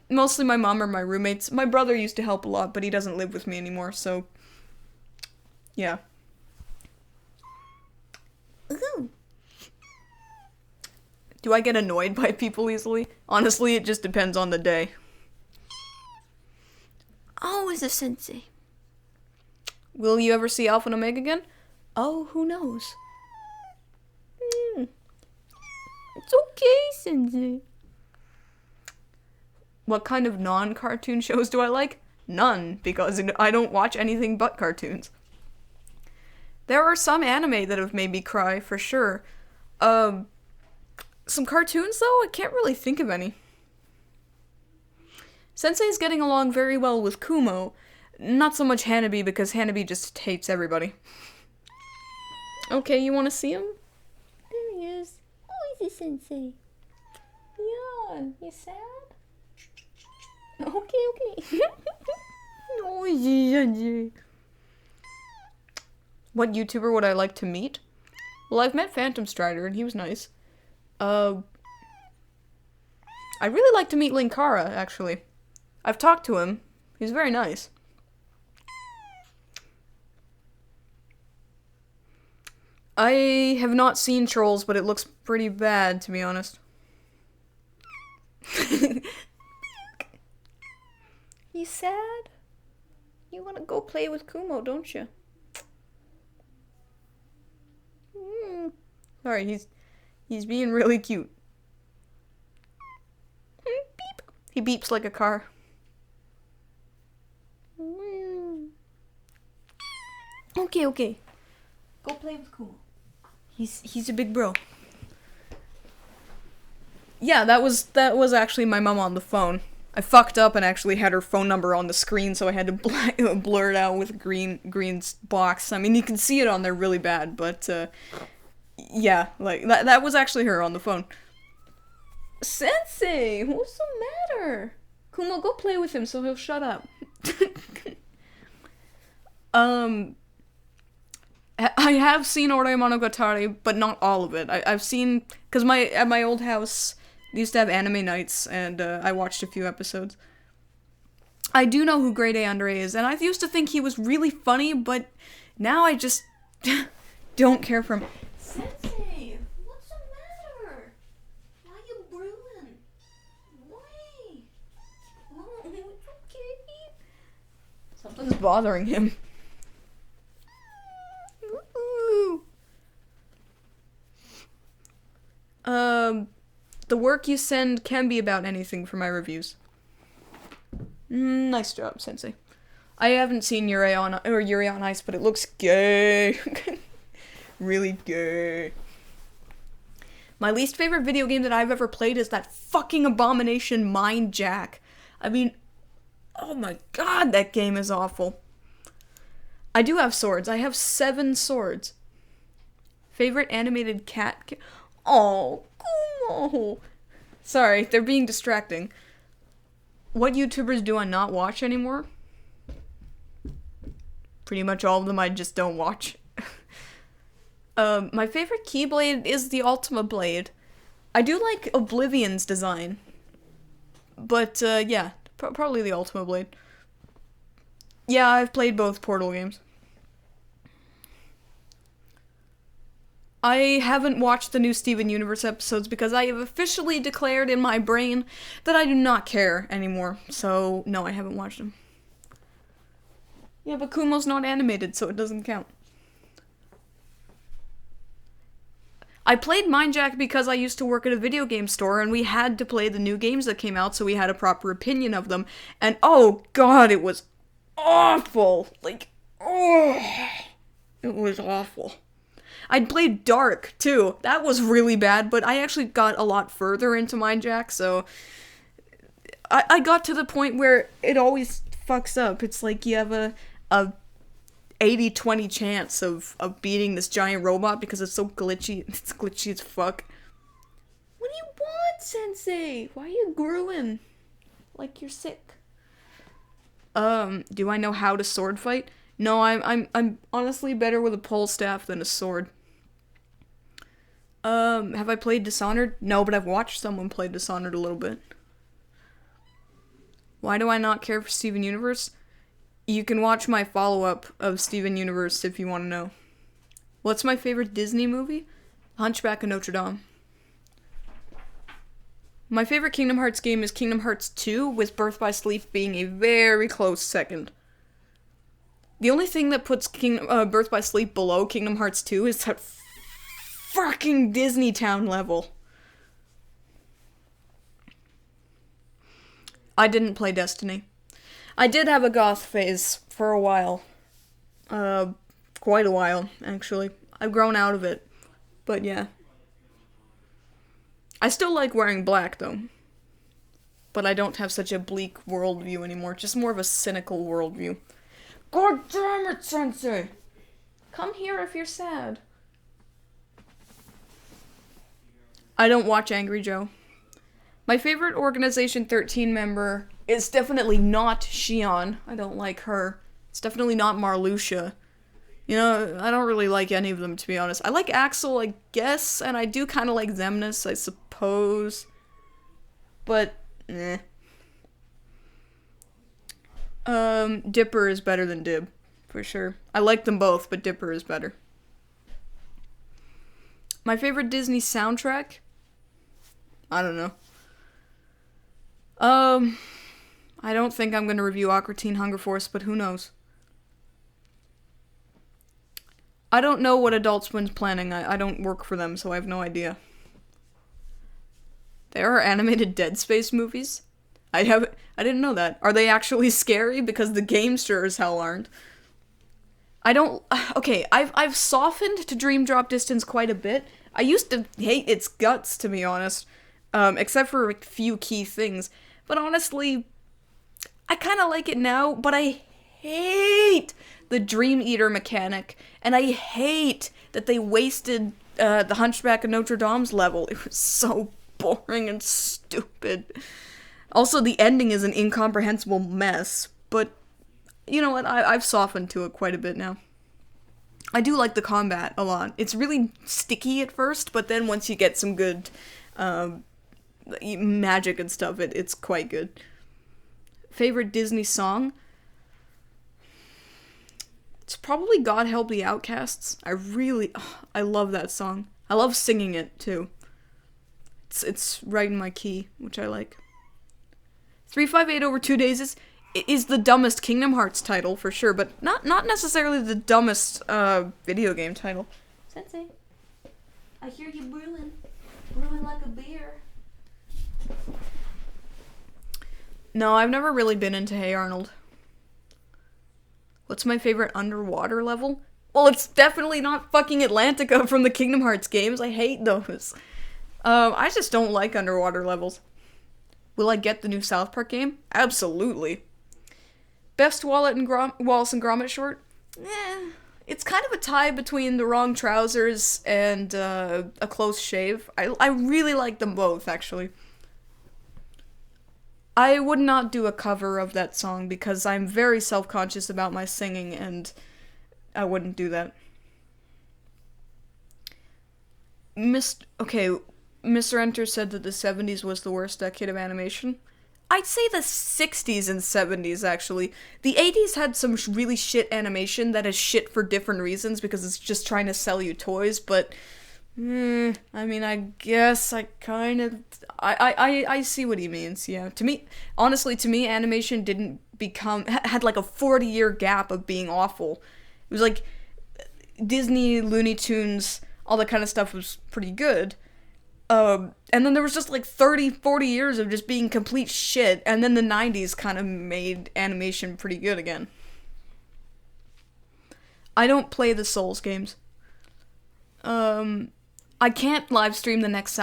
Mostly my mom or my roommates. My brother used to help a lot, but he doesn't live with me anymore, so... Yeah. Ooh. Do I get annoyed by people easily? Honestly, it just depends on the day. Oh, it's a Sensei. Will you ever see Alpha and Omega again? Oh, who knows? It's okay, Sensei. What kind of non-cartoon shows do I like? None, because I don't watch anything but cartoons. There are some anime that have made me cry, for sure. Some cartoons, though? I can't really think of any. Sensei's getting along very well with Kumo. not so much Hanabi, because Hanabi just hates everybody. Okay, you want to see him? There he is. Oh, he's a sensei. Yeah, you sad? Okay. Oh, yeah. What YouTuber would I like to meet? Well, I've met Phantom Strider, and he was nice. I'd really like to meet Linkara, actually. I've talked to him. He's very nice. I have not seen Trolls, but it looks pretty bad, to be honest. You sad? You want to go play with Kumo, don't you? Sorry, he's being really cute. Beep. He beeps like a car. Okay. Go play with Kumo. He's a big bro. Yeah, that was actually my mom on the phone. I fucked up and actually had her phone number on the screen, so I had to blur it out with green's box. I mean, you can see it on there really bad, but yeah, like that was actually her on the phone. Sensei, what's the matter? Kumo, go play with him so he'll shut up. I have seen Oremonogatari, but not all of it. I've seen, because at my old house, they used to have anime nights, and I watched a few episodes. I do know who Grade A Andre is, and I used to think he was really funny, but now I just don't care for him. Sensei, what's the matter? Why are you brewing? Why? Oh, it's okay. Something's bothering him. The work you send can be about anything for my reviews. Nice job, Sensei. I haven't seen Yuri on Ice, but it looks gay. Really gay. My least favorite video game that I've ever played is that fucking abomination Mind Jack. I mean, oh my god, that game is awful. I do have swords. I have 7 swords. Favorite animated cat? Oh, Kumo. Sorry, they're being distracting. What YouTubers do I not watch anymore? Pretty much all of them I just don't watch. My favorite Keyblade is the Ultima Blade. I do like Oblivion's design. But, yeah, probably the Ultima Blade. Yeah, I've played both Portal games. I haven't watched the new Steven Universe episodes because I have officially declared in my brain that I do not care anymore. So, no, I haven't watched them. Yeah, but Kumo's not animated, so it doesn't count. I played Mind Jack because I used to work at a video game store and we had to play the new games that came out, so we had a proper opinion of them. And oh god, it was awful. Like, oh, it was awful. I'd played Dark, too. That was really bad, but I actually got a lot further into Mind Jack, so I got to the point where it always fucks up. It's like you have a 80-20 chance of beating this giant robot because it's so glitchy. It's glitchy as fuck. What do you want, Sensei? Why are you growing? Like you're sick. Do I know how to sword fight? No, I'm honestly better with a pole staff than a sword. Have I played Dishonored? No, but I've watched someone play Dishonored a little bit. Why do I not care for Steven Universe? You can watch my follow-up of Steven Universe if you want to know. What's my favorite Disney movie? Hunchback of Notre Dame. My favorite Kingdom Hearts game is Kingdom Hearts 2, with Birth by Sleep being a very close second. The only thing that puts Birth by Sleep below Kingdom Hearts 2 is that fucking Disney Town level. I didn't play Destiny. I did have a goth phase for a while. Quite a while, actually. I've grown out of it. But yeah. I still like wearing black, though. But I don't have such a bleak worldview anymore. Just more of a cynical worldview. God damn it, Sensei! Come here if you're sad. I don't watch Angry Joe. My favorite Organization 13 member is definitely not Shion. I don't like her. It's definitely not Marluxia. You know, I don't really like any of them, to be honest. I like Axel, I guess, and I do kind of like Xemnas, I suppose. But, eh. Dipper is better than Dib, for sure. I like them both, but Dipper is better. My favorite Disney soundtrack? I don't know. I don't think I'm gonna review Aqua Teen Hunger Force, but who knows? I don't know what Adult Swim's planning. I don't work for them, so I have no idea. There are animated Dead Space movies? I didn't know that. Are they actually scary? Because the games sure as hell aren't. Okay, I've softened to Dream Drop Distance quite a bit. I used to hate its guts, to be honest. Except for a few key things. But honestly, I kind of like it now, but I hate the Dream Eater mechanic. And I hate that they wasted the Hunchback of Notre Dame's level. It was so boring and stupid. Also, the ending is an incomprehensible mess, but you know what? I've softened to it quite a bit now. I do like the combat a lot. It's really sticky at first, but then once you get some good magic and stuff, it's quite good. Favorite Disney song? It's probably God Help the Outcasts. I love that song. I love singing it, too. It's right in my key, which I like. 358 over 2 days is the dumbest Kingdom Hearts title, for sure, but not necessarily the dumbest video game title. Sensei, I hear you brewing like a beer. No, I've never really been into Hey Arnold. What's my favorite underwater level? Well, it's definitely not fucking Atlantica from the Kingdom Hearts games. I hate those. I just don't like underwater levels. Will I get the new South Park game? Absolutely. Best Wallace and Gromit short? It's kind of a tie between The Wrong Trousers and A Close Shave. I really like them both, actually. I would not do a cover of that song because I'm very self-conscious about my singing, and I wouldn't do that. Mr. Enter said that the 70s was the worst decade of animation. I'd say the 60s and 70s, actually. The 80s had some really shit animation that is shit for different reasons because it's just trying to sell you toys, but I mean, I guess I kind of... I see what he means, yeah. Honestly, to me, animation didn't had like a 40-year gap of being awful. It was like Disney, Looney Tunes, all that kind of stuff was pretty good. And then there was just like 30, 40 years of just being complete shit, and then the 90s kind of made animation pretty good again. I don't play the Souls games. I can't live stream the next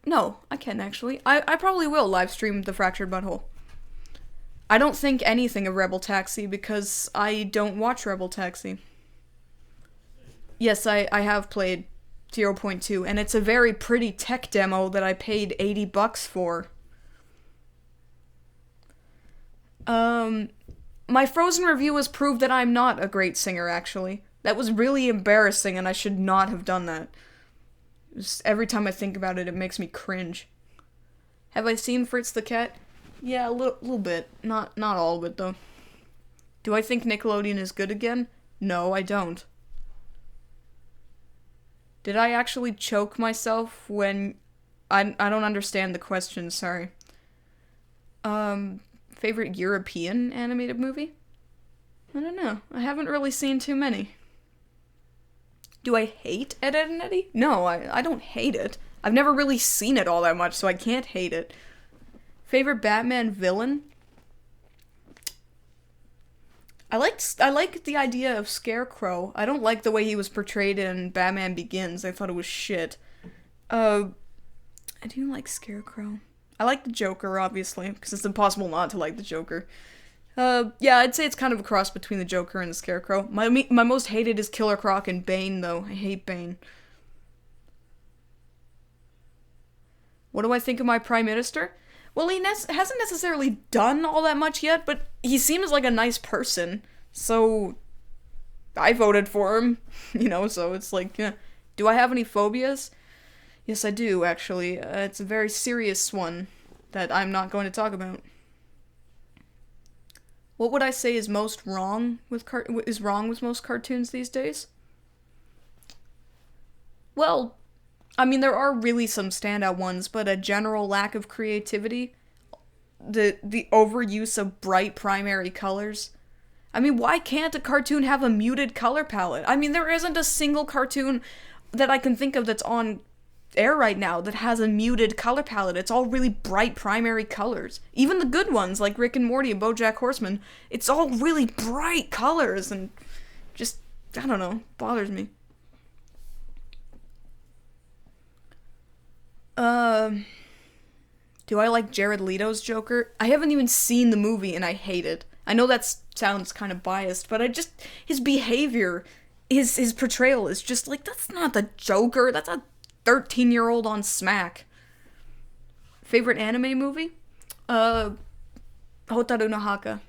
No, I can actually. I probably will live stream the Fractured Butthole. I don't think anything of Rebel Taxi because I don't watch Rebel Taxi. Yes, I have played 0.2, and it's a very pretty tech demo that I paid $80 for. My Frozen review has proved that I'm not a great singer, actually. That was really embarrassing, and I should not have done that. Just every time I think about it, it makes me cringe. Have I seen Fritz the Cat? Yeah, a little bit. Not all of it, though. Do I think Nickelodeon is good again? No, I don't. Did I actually choke myself when... I don't understand the question, sorry. Favorite European animated movie? I don't know. I haven't really seen too many. Do I hate Ed, Edd n Eddy? No, I don't hate it. I've never really seen it all that much, so I can't hate it. Favorite Batman villain? I like the idea of Scarecrow. I don't like the way he was portrayed in Batman Begins. I thought it was shit. I do like Scarecrow. I like the Joker, obviously, because it's impossible not to like the Joker. Yeah, I'd say it's kind of a cross between the Joker and the Scarecrow. My most hated is Killer Croc and Bane, though. I hate Bane. What do I think of my Prime Minister? Well, he hasn't necessarily done all that much yet, but he seems like a nice person. So, I voted for him. So it's like, yeah. Do I have any phobias? Yes, I do, actually. It's a very serious one that I'm not going to talk about. What would I say is most wrong with most cartoons these days? Well, I mean there are really some standout ones, but a general lack of creativity, the overuse of bright primary colors. I mean, why can't a cartoon have a muted color palette? I mean, there isn't a single cartoon that I can think of that's on air right now that has a muted color palette. It's all really bright primary colors. Even the good ones like Rick and Morty and BoJack Horseman, it's all really bright colors and just, I don't know, bothers me. Do I like Jared Leto's Joker? I haven't even seen the movie and I hate it. I know that sounds kind of biased, but his behavior, his portrayal is just like, that's not the Joker, that's a 13-year-old on Smack. Favorite anime movie? Hotaru no Haka.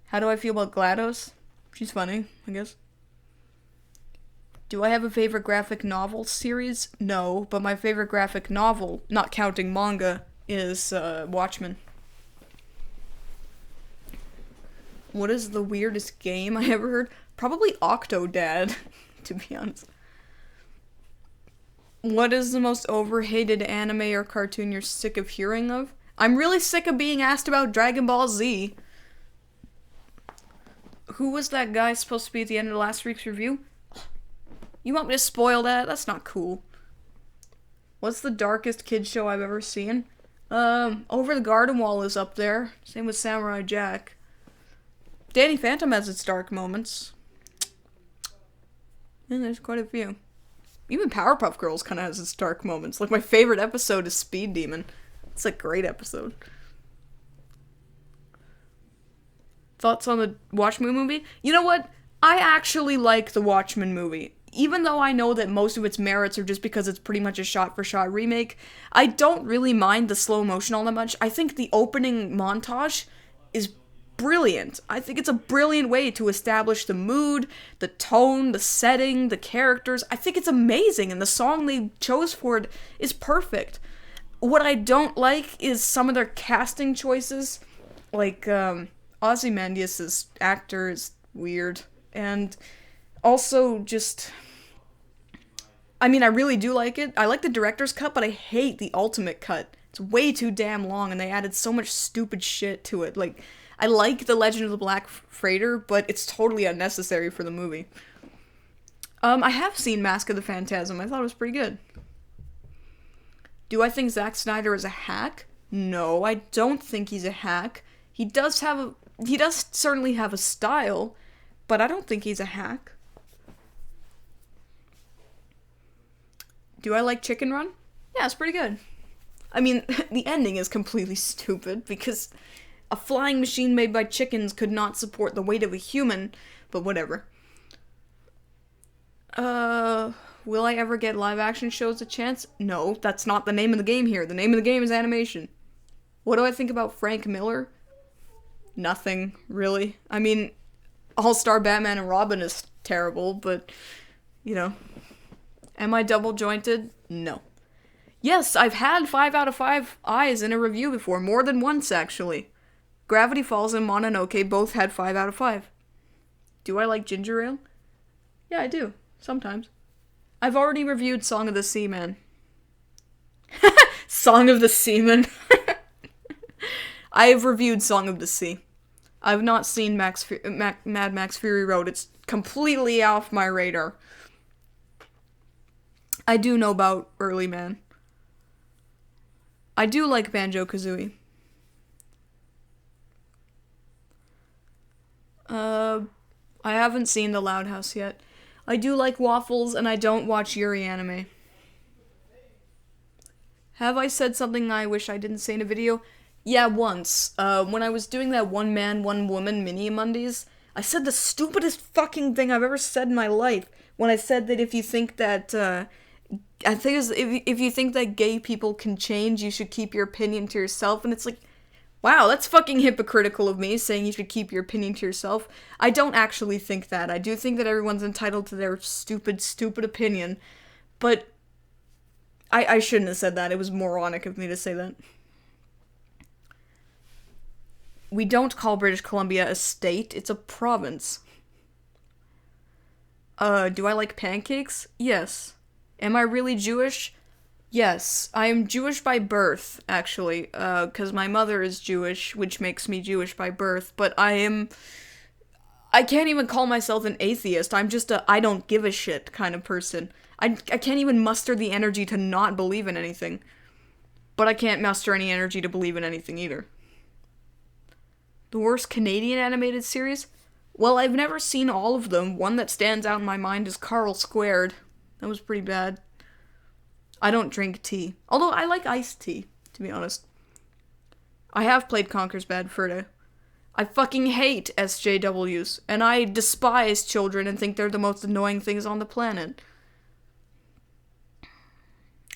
How do I feel about GLaDOS? She's funny, I guess. Do I have a favorite graphic novel series? No, but my favorite graphic novel, not counting manga, is Watchmen. What is the weirdest game I ever heard? Probably Octodad, to be honest. What is the most overhated anime or cartoon you're sick of hearing of? I'm really sick of being asked about Dragon Ball Z. Who was that guy supposed to be at the end of last week's review? You want me to spoil that? That's not cool. What's the darkest kid show I've ever seen? Over the Garden Wall is up there. Same with Samurai Jack. Danny Phantom has its dark moments. And there's quite a few. Even Powerpuff Girls kind of has its dark moments. Like, my favorite episode is Speed Demon. It's a great episode. Thoughts on the Watchmen movie? You know what? I actually like the Watchmen movie. Even though I know that most of its merits are just because it's pretty much a shot-for-shot remake, I don't really mind the slow motion all that much. I think the opening montage is brilliant. I think it's a brilliant way to establish the mood, the tone, the setting, the characters. I think it's amazing, and the song they chose for it is perfect. What I don't like is some of their casting choices. Like, Ozymandias' actor is weird. And also just, I mean, I really do like it. I like the director's cut, but I hate the ultimate cut. It's way too damn long, and they added so much stupid shit to it. Like, I like The Legend of the Black Freighter, but it's totally unnecessary for the movie. I have seen Mask of the Phantasm. I thought it was pretty good. Do I think Zack Snyder is a hack? No, I don't think he's a hack. He does certainly have a style, but I don't think he's a hack. Do I like Chicken Run? Yeah, it's pretty good. I mean, the ending is completely stupid because a flying machine made by chickens could not support the weight of a human, but whatever. Will I ever get live action shows a chance? No, that's not the name of the game here. The name of the game is animation. What do I think about Frank Miller? Nothing, really. I mean, All-Star Batman and Robin is terrible, but, you know. Am I double jointed? No. Yes, I've had 5 out of 5 eyes in a review before, more than once, actually. Gravity Falls and Mononoke both had 5 out of 5. Do I like ginger ale? Yeah, I do. Sometimes. I've already reviewed Song of the Seaman. Song of the Seaman. I have reviewed Song of the Sea. I've not seen Mad Max Fury Road. It's completely off my radar. I do know about Early Man. I do like Banjo-Kazooie. I haven't seen The Loud House yet. I do like waffles, and I don't watch Yuri anime. Have I said something I wish I didn't say in a video? Yeah, once. When I was doing that one man, one woman mini Mondays, I said the stupidest fucking thing I've ever said in my life. When I said that if you think that, I think it's, if you think that gay people can change, you should keep your opinion to yourself. And it's like, wow, that's fucking hypocritical of me, saying you should keep your opinion to yourself. I don't actually think that. I do think that everyone's entitled to their stupid, stupid opinion. But I shouldn't have said that. It was moronic of me to say that. We don't call British Columbia a state, it's a province. Do I like pancakes? Yes. Am I really Jewish? Yes. I am Jewish by birth, actually, because my mother is Jewish, which makes me Jewish by birth, but I can't even call myself an atheist. I'm just a I don't give a shit kind of person. I can't even muster the energy to not believe in anything. But I can't muster any energy to believe in anything either. The worst Canadian animated series? Well, I've never seen all of them. One that stands out in my mind is Carl Squared. That was pretty bad. I don't drink tea. Although I like iced tea, to be honest. I have played Conker's Bad Fur Day. I fucking hate SJWs, and I despise children and think they're the most annoying things on the planet.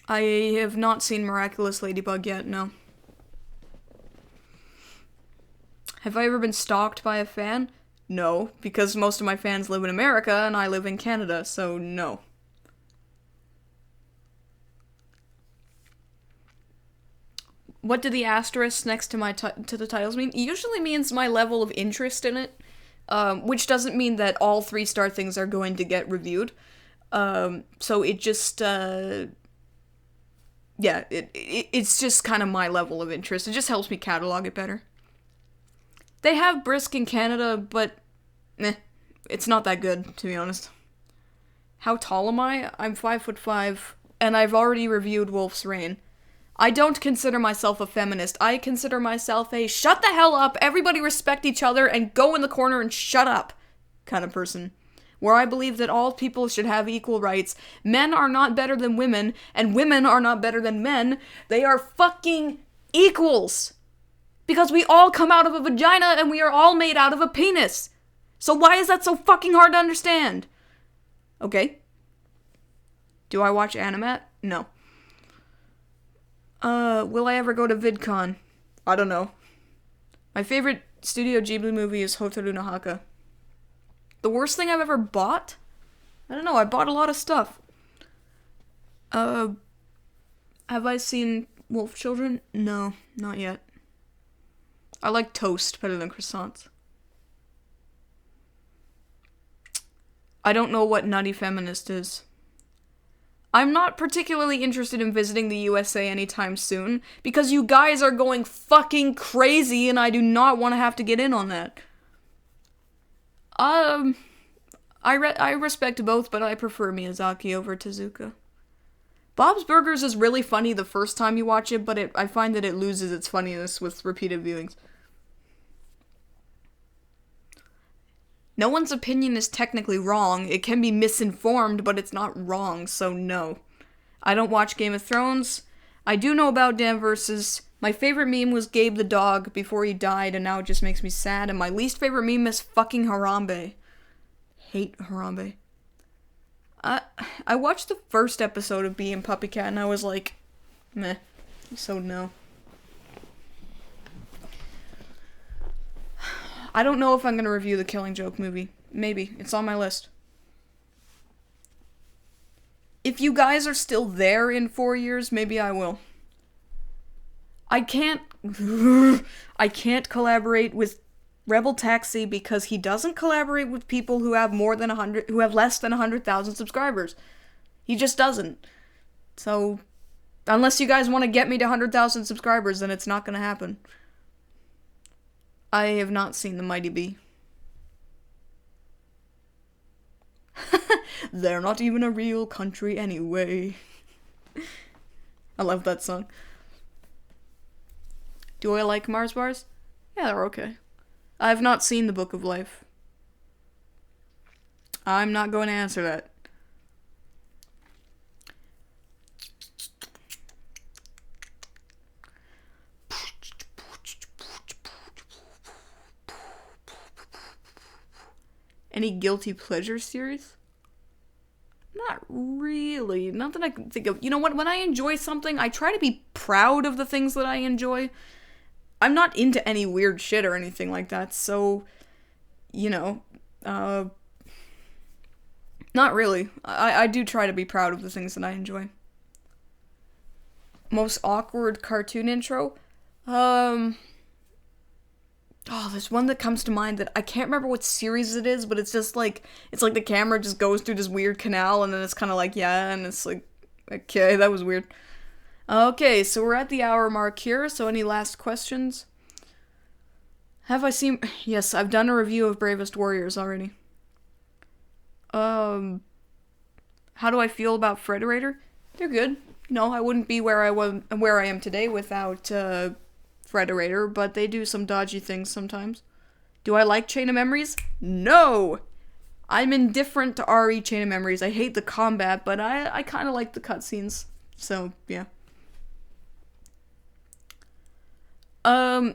I have not seen Miraculous Ladybug yet, no. Have I ever been stalked by a fan? No, because most of my fans live in America and I live in Canada, so no. What do the asterisks next to to the titles mean? It usually means my level of interest in it, which doesn't mean that all 3-star things are going to get reviewed. So it just, yeah, it's just kind of my level of interest. It just helps me catalog it better. They have Brisk in Canada, but it's not that good, to be honest. How tall am I? I'm 5'5", and I've already reviewed Wolf's Rain. I don't consider myself a feminist. I consider myself a shut the hell up, everybody respect each other, and go in the corner and shut up kind of person. Where I believe that all people should have equal rights. Men are not better than women, and women are not better than men. They are fucking equals. Because we all come out of a vagina and we are all made out of a penis. So why is that so fucking hard to understand? Okay. Do I watch Animat? No. Will I ever go to VidCon? I don't know. My favorite Studio Ghibli movie is Hotaru no Haka. The worst thing I've ever bought? I don't know, I bought a lot of stuff. Have I seen Wolf Children? No, not yet. I like toast better than croissants. I don't know what nutty feminist is. I'm not particularly interested in visiting the USA anytime soon, because you guys are going fucking crazy and I do not want to have to get in on that. I respect both, but I prefer Miyazaki over Tezuka. Bob's Burgers is really funny the first time you watch it, but I find that it loses its funniness with repeated viewings. No one's opinion is technically wrong. It can be misinformed, but it's not wrong, so no. I don't watch Game of Thrones. I do know about Dan Versus. My favorite meme was Gabe the dog before he died, and now it just makes me sad. And my least favorite meme is fucking Harambe. Hate Harambe. I watched the first episode of Bee and Puppycat, and I was like, meh. So no. I don't know if I'm gonna review the Killing Joke movie. Maybe. It's on my list. If you guys are still there in 4 years, maybe I will. I can't collaborate with Rebel Taxi because he doesn't collaborate with people who have less than 100,000 subscribers. He just doesn't. So, unless you guys want to get me to 100,000 subscribers, then it's not gonna happen. I have not seen The Mighty Bee. They're not even a real country anyway. I love that song. Do I like Mars bars? Yeah, they're okay. I have not seen The Book of Life. I'm not going to answer that. Any guilty pleasure series? Not really. Not that I can think of. You know what? When I enjoy something, I try to be proud of the things that I enjoy. I'm not into any weird shit or anything like that, so, you know, not really. I do try to be proud of the things that I enjoy. Most awkward cartoon intro? Oh, there's one that comes to mind that I can't remember what series it is, but it's just like, it's like the camera just goes through this weird canal, and then it's kind of like, yeah, and it's like, okay, that was weird. Okay, so we're at the hour mark here, so any last questions? Have I seen... Yes, I've done a review of Bravest Warriors already. How do I feel about Frederator? They're good. No, I wouldn't be where I am today without, Frederator, but they do some dodgy things sometimes. Do I like Chain of Memories? No! I'm indifferent to RE Chain of Memories. I hate the combat, but I kind of like the cutscenes. So, yeah.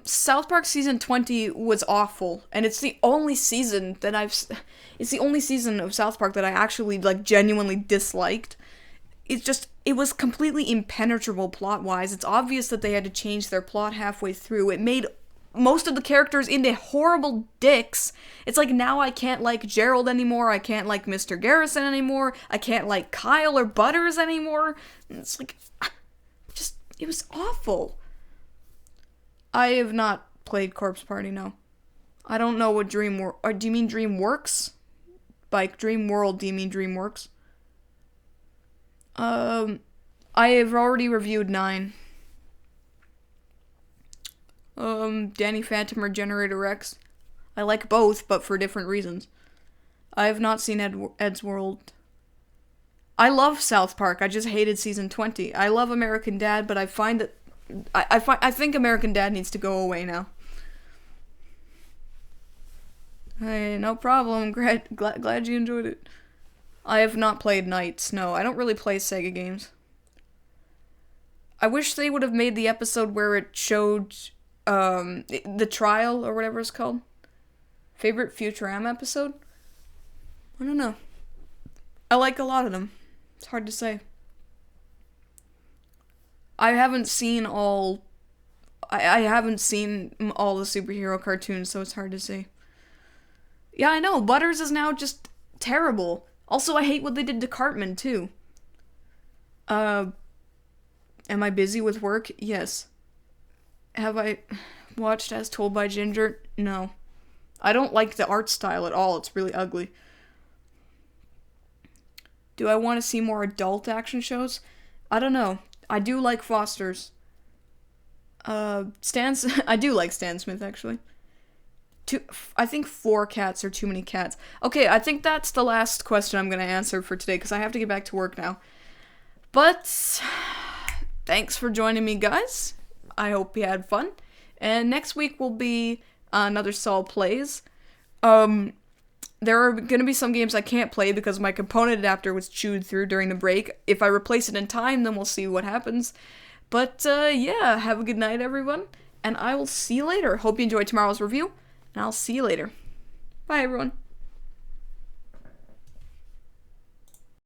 South Park Season 20 was awful, and it's the only season that it's the only season of South Park that I actually, like, genuinely disliked. It was completely impenetrable plot-wise. It's obvious that they had to change their plot halfway through. It made most of the characters into horrible dicks. It's like, now I can't like Gerald anymore, I can't like Mr. Garrison anymore, I can't like Kyle or Butters anymore. It's like, it was awful. I have not played Corpse Party, no. I don't know what do you mean DreamWorks? By Dream World, do you mean DreamWorks? I have already reviewed 9. Danny Phantom or Generator Rex. I like both, but for different reasons. I have not seen Ed's World. I love South Park, I just hated Season 20. I love American Dad, but I find that I think American Dad needs to go away now. Hey, no problem. Glad you enjoyed it. I have not played Knights. No, I don't really play Sega games. I wish they would have made the episode where it showed the trial or whatever it's called. Favorite Futurama episode? I don't know. I like a lot of them. It's hard to say. I haven't seen all the superhero cartoons, so it's hard to say. Yeah, I know. Butters is now just terrible. Also, I hate what they did to Cartman, too. Am I busy with work? Yes. Have I watched As Told by Ginger? No. I don't like the art style at all. It's really ugly. Do I want to see more adult action shows? I don't know. I do like Foster's. I do like Stan Smith, actually. I think 4 cats are too many cats. Okay, I think that's the last question I'm going to answer for today, because I have to get back to work now. But, thanks for joining me, guys. I hope you had fun. And next week will be another Sol Plays. There are going to be some games I can't play because my component adapter was chewed through during the break. If I replace it in time, then we'll see what happens. But, yeah, have a good night, everyone. And I will see you later. Hope you enjoyed tomorrow's review. And I'll see you later. Bye, everyone.